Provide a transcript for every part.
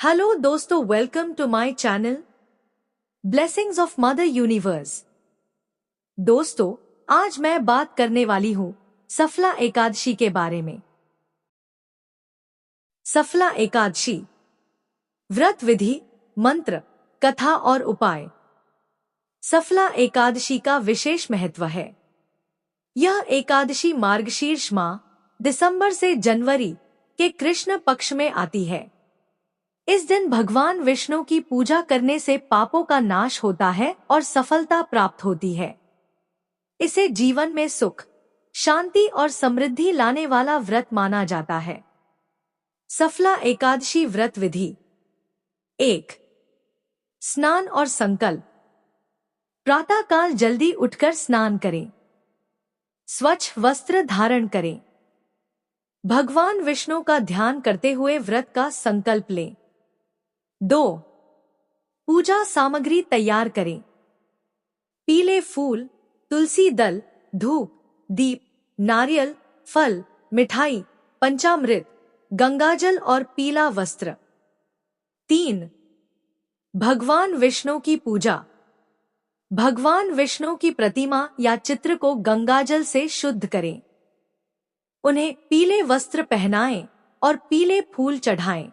Hello दोस्तों, welcome to my channel Blessings of Mother Universe. दोस्तों, आज मैं बात करने वाली हूँ सफला एकादशी के बारे में। सफला एकादशी व्रत विधि, मंत्र, कथा और उपाय। सफला एकादशी का विशेष महत्व है। यह एकादशी मार्गशीर्ष माह दिसंबर से जनवरी के कृष्ण पक्ष में आती है। इस दिन भगवान विष्णु की पूजा करने से पापों का नाश होता है और सफलता प्राप्त होती है। इसे जीवन में सुख, शांति और समृद्धि लाने वाला व्रत माना जाता है। सफला एकादशी व्रत विधि। 1. स्नान और संकल्प। प्रातःकाल जल्दी उठकर स्नान करें। स्वच्छ वस्त्र धारण करें। भगवान विष्णु का ध्यान करते हुए व्रत का संकल्प लें। 2. पूजा सामग्री तैयार करें। पीले फूल, तुलसी दल, धूप, दीप, नारियल, फल, मिठाई, पंचामृत, गंगाजल और पीला वस्त्र। 3. भगवान विष्णु की पूजा। भगवान विष्णु की प्रतिमा या चित्र को गंगाजल से शुद्ध करें। उन्हें पीले वस्त्र पहनाएं और पीले फूल चढ़ाएं।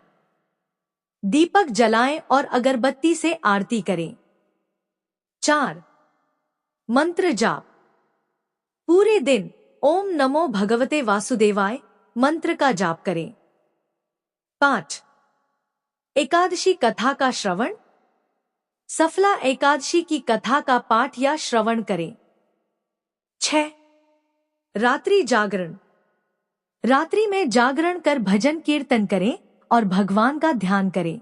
दीपक जलाएं और अगरबत्ती से आरती करें। 4. मंत्र जाप। पूरे दिन ओम नमो भगवते वासुदेवाय मंत्र का जाप करें। 5. एकादशी कथा का श्रवण। सफला एकादशी की कथा का पाठ या श्रवण करें। 6. रात्रि जागरण। रात्रि में जागरण कर भजन कीर्तन करें और भगवान का ध्यान करें।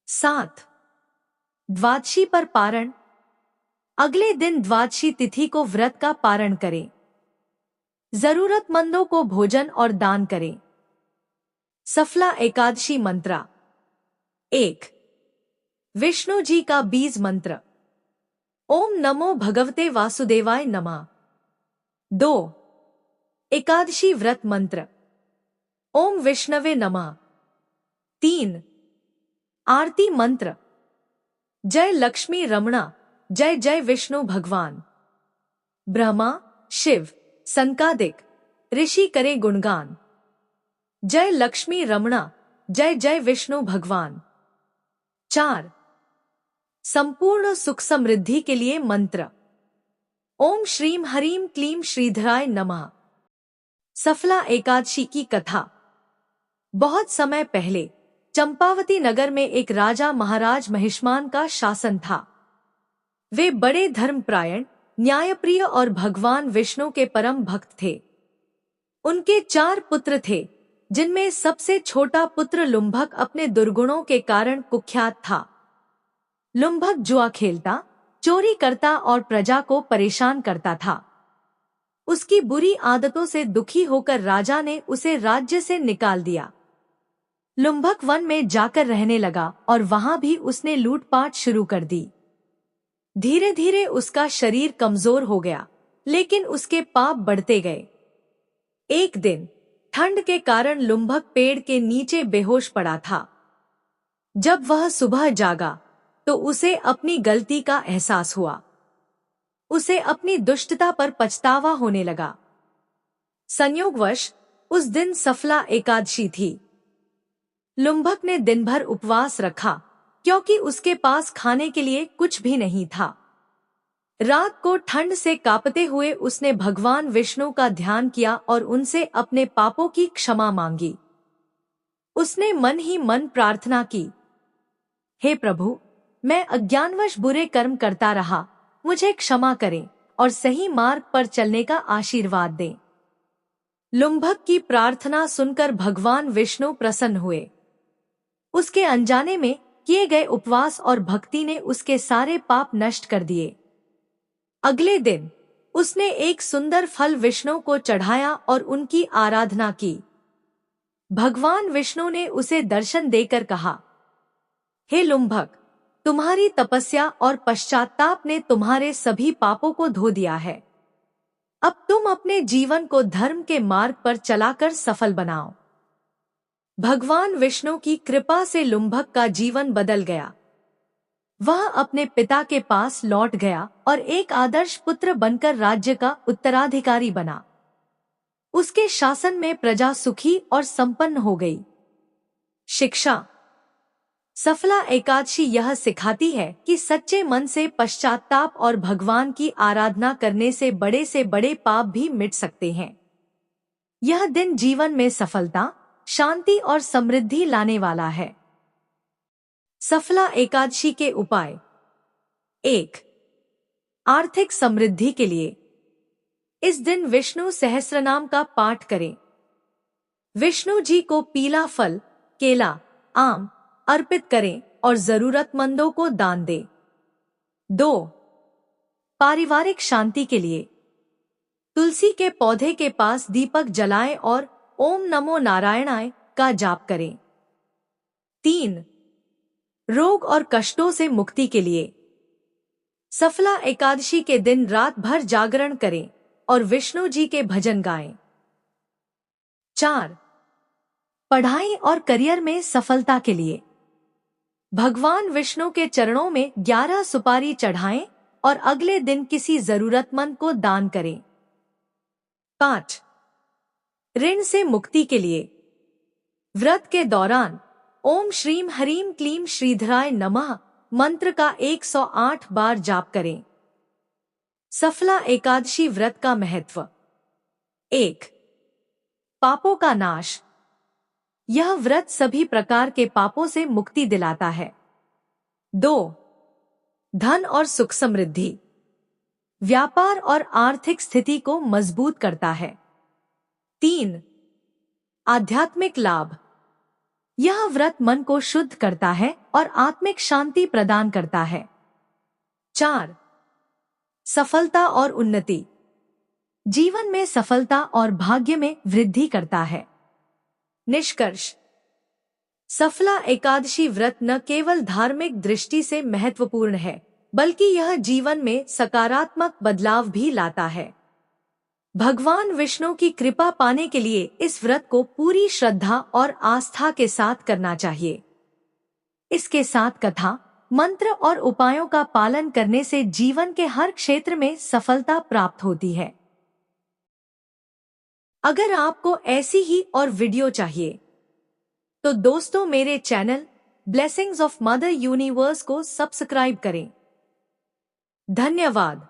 7. द्वादशी पर पारण। अगले दिन द्वादशी तिथि को व्रत का पारण करें। जरूरतमंदों को भोजन और दान करें। सफला एकादशी मंत्रा। 1. विष्णु जी का बीज मंत्र। ओम नमो भगवते वासुदेवाय नमः। 2. एकादशी व्रत मंत्र। ओम विष्णवे नमः। 3. आरती मंत्र। जय लक्ष्मी रमणा, जय जय विष्णु भगवान। ब्रह्मा, शिव, सनकादिक ऋषि करे गुणगान। जय लक्ष्मी रमणा, जय जय विष्णु भगवान। 4. संपूर्ण सुख समृद्धि के लिए मंत्र। ओम श्रीम हरीम क्लीम श्रीधराय नमः। सफला एकादशी की कथा। बहुत समय पहले चंपावती नगर में एक राजा महाराज महिष्मान का शासन था। वे बड़े धर्मप्रायण, न्यायप्रिय और भगवान विष्णु के परम भक्त थे। उनके 4 पुत्र थे, जिनमें सबसे छोटा पुत्र लुम्भक अपने दुर्गुणों के कारण कुख्यात था। लुम्भक जुआ खेलता, चोरी करता और प्रजा को परेशान करता था। उसकी बुरी आदतों से दुखी होकर राजा ने उसे राज्य से निकाल दिया। लुम्भक वन में जाकर रहने लगा और वहां भी उसने लूटपाट शुरू कर दी। धीरे धीरे उसका शरीर कमजोर हो गया, लेकिन उसके पाप बढ़ते गए। एक दिन ठंड के कारण लुम्भक पेड़ के नीचे बेहोश पड़ा था। जब वह सुबह जागा तो उसे अपनी गलती का एहसास हुआ। उसे अपनी दुष्टता पर पछतावा होने लगा। संयोगवश उस दिन सफला एकादशी थी। लुम्भक ने दिन भर उपवास रखा, क्योंकि उसके पास खाने के लिए कुछ भी नहीं था। रात को ठंड से कांपते हुए उसने भगवान विष्णु का ध्यान किया और उनसे अपने पापों की क्षमा मांगी। उसने मन ही मन प्रार्थना की, हे प्रभु, मैं अज्ञानवश बुरे कर्म करता रहा, मुझे क्षमा करें और सही मार्ग पर चलने का आशीर्वाद दें। लुम्भक की प्रार्थना सुनकर भगवान विष्णु प्रसन्न हुए। उसके अनजाने में किए गए उपवास और भक्ति ने उसके सारे पाप नष्ट कर दिए। अगले दिन उसने एक सुंदर फल विष्णु को चढ़ाया और उनकी आराधना की। भगवान विष्णु ने उसे दर्शन देकर कहा, हे लुम्भक, तुम्हारी तपस्या और पश्चाताप ने तुम्हारे सभी पापों को धो दिया है। अब तुम अपने जीवन को धर्म के मार्ग पर चलाकर सफल बनाओ। भगवान विष्णु की कृपा से लुम्भक का जीवन बदल गया। वह अपने पिता के पास लौट गया और एक आदर्श पुत्र बनकर राज्य का उत्तराधिकारी बना। उसके शासन में प्रजा सुखी और संपन्न हो गई। शिक्षा। सफला एकादशी यह सिखाती है कि सच्चे मन से पश्चाताप और भगवान की आराधना करने से बड़े पाप भी मिट सकते हैं। यह दिन जीवन में सफलता, शांति और समृद्धि लाने वाला है। सफला एकादशी के उपाय। 1. आर्थिक समृद्धि के लिए इस दिन विष्णु सहस्रनाम का पाठ करें। विष्णु जी को पीला फल, केला, आम अर्पित करें और जरूरतमंदों को दान दें। 2. पारिवारिक शांति के लिए तुलसी के पौधे के पास दीपक जलाएं और ओम नमो नारायणाय का जाप करें। 3. रोग और कष्टों से मुक्ति के लिए सफला एकादशी के दिन रात भर जागरण करें और विष्णु जी के भजन गाएं। 4. पढ़ाई और करियर में सफलता के लिए भगवान विष्णु के चरणों में 11 सुपारी चढ़ाएं और अगले दिन किसी जरूरतमंद को दान करें। 5. ऋण से मुक्ति के लिए व्रत के दौरान ओम श्रीम हरीम क्लीम श्रीधराय नमः मंत्र का 108 बार जाप करें। सफला एकादशी व्रत का महत्व। 1. पापों का नाश। यह व्रत सभी प्रकार के पापों से मुक्ति दिलाता है। 2. धन और सुख समृद्धि। व्यापार और आर्थिक स्थिति को मजबूत करता है। 3. आध्यात्मिक लाभ। यह व्रत मन को शुद्ध करता है और आत्मिक शांति प्रदान करता है। 4. सफलता और उन्नति। जीवन में सफलता और भाग्य में वृद्धि करता है। निष्कर्ष। सफला एकादशी व्रत न केवल धार्मिक दृष्टि से महत्वपूर्ण है, बल्कि यह जीवन में सकारात्मक बदलाव भी लाता है। भगवान विष्णु की कृपा पाने के लिए इस व्रत को पूरी श्रद्धा और आस्था के साथ करना चाहिए। इसके साथ कथा, मंत्र और उपायों का पालन करने से जीवन के हर क्षेत्र में सफलता प्राप्त होती है। अगर आपको ऐसी ही और वीडियो चाहिए तो दोस्तों मेरे channel Blessings of Mother universe को सब्सक्राइब करें। धन्यवाद।